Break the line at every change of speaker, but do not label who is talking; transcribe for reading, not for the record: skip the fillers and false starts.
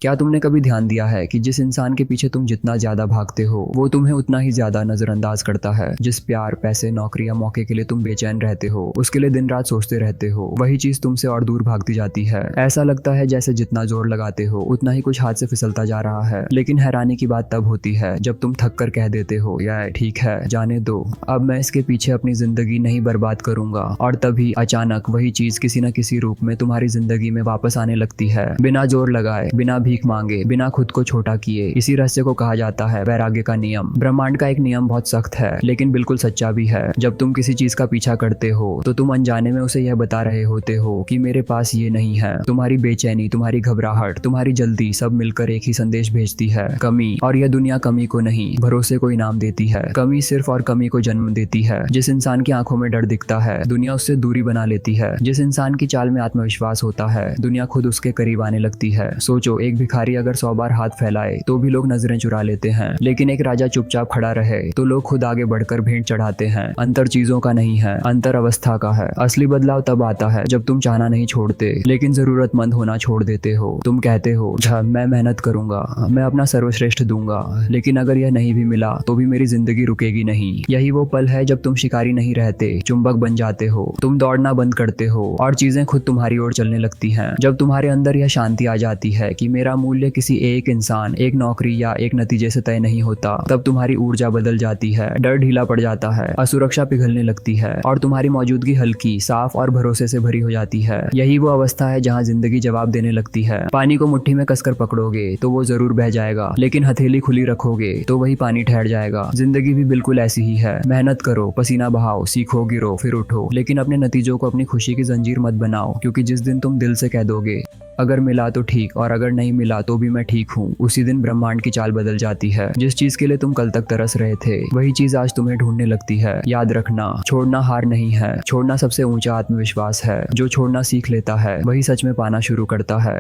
क्या तुमने कभी ध्यान दिया है कि जिस इंसान के पीछे तुम जितना ज्यादा भागते हो वो तुम्हें उतना ही ज्यादा नजरअंदाज करता है। जिस प्यार, पैसे, नौकरी या मौके के लिए तुम बेचैन रहते हो, उसके लिए दिन रात सोचते रहते हो, वही चीज तुमसे और दूर भागती जाती है। ऐसा लगता है जैसे जितना जोर लगाते हो उतना ही कुछ हाथ से फिसलता जा रहा है। लेकिन हैरानी की बात तब होती है जब तुम थक कर कह देते हो, यार ठीक है, जाने दो, अब मैं इसके पीछे अपनी जिंदगी नहीं बर्बाद करूंगा। और तभी अचानक वही चीज किसी न किसी रूप में तुम्हारी जिंदगी में वापस आने लगती है, बिना जोर लगाए, बिना भीख मांगे, बिना खुद को छोटा किए। इसी रहस्य को कहा जाता है वैराग्य का नियम। ब्रह्मांड का एक नियम बहुत सख्त है लेकिन बिल्कुल सच्चा भी है। जब तुम किसी चीज का पीछा करते हो तो तुम अनजाने में उसे यह बता रहे होते हो कि मेरे पास ये नहीं है। तुम्हारी बेचैनी, तुम्हारी घबराहट, तुम्हारी जल्दी सब मिलकर एक ही संदेश भेजती है, कमी। और यह दुनिया कमी को नहीं, भरोसे को इनाम देती है। कमी सिर्फ और कमी को जन्म देती है। जिस इंसान की आंखों में डर दिखता है दुनिया उससे दूरी बना लेती है। जिस इंसान की चाल में आत्मविश्वास होता है दुनिया खुद उसके करीब आने लगती है। सोचो, एक भिखारी अगर 100 बार हाथ फैलाए तो भी लोग नजरें चुरा लेते हैं, लेकिन एक राजा चुपचाप खड़ा रहे तो लोग खुद आगे बढ़कर भेंट चढ़ाते हैं। अंतर चीजों का नहीं है, अंतर अवस्था का है। असली बदलाव तब आता है जब तुम चाहना नहीं छोड़ते लेकिन जरूरतमंद होना छोड़ देते हो। तुम कहते हो, मैं मेहनत करूंगा, मैं अपना सर्वश्रेष्ठ दूंगा, लेकिन अगर यह नहीं भी मिला तो भी मेरी जिंदगी रुकेगी नहीं। यही वो पल है जब तुम शिकारी नहीं रहते, चुंबक बन जाते हो। तुम दौड़ना बंद करते हो और चीजें खुद तुम्हारी ओर चलने लगती हैं। जब तुम्हारे अंदर यह शांति आ जाती है कि मेरा मूल्य किसी एक इंसान, एक नौकरी या एक नतीजे से तय नहीं होता, तब तुम्हारी ऊर्जा बदल जाती है। डर ढीला पड़ जाता है, असुरक्षा पिघलने लगती है और तुम्हारी मौजूदगी हल्की, साफ और भरोसे से भरी हो जाती है। यही वो अवस्था है जहाँ जिंदगी जवाब देने लगती है। पानी को मुट्ठी में कसकर पकड़ोगे तो वो जरूर बह जाएगा, लेकिन हथेली खुली रखोगे तो वही पानी ठहर जाएगा। जिंदगी भी बिल्कुल ऐसी ही है। मेहनत करो, पसीना बहाओ, सीखो, गिरो, फिर उठो, लेकिन अपने नतीजों को अपनी खुशी की जंजीर मत बनाओ, क्योंकि जिस दिन तुम दिल से कह दोगे अगर मिला तो ठीक और अगर नहीं मिला तो भी मैं ठीक हूँ, उसी दिन ब्रह्मांड की चाल बदल जाती है। जिस चीज के लिए तुम कल तक तरस रहे थे वही चीज आज तुम्हें ढूंढने लगती है। याद रखना, छोड़ना हार नहीं है, छोड़ना सबसे ऊंचा आत्मविश्वास है। जो छोड़ना सीख लेता है वही सच में पाना शुरू करता है।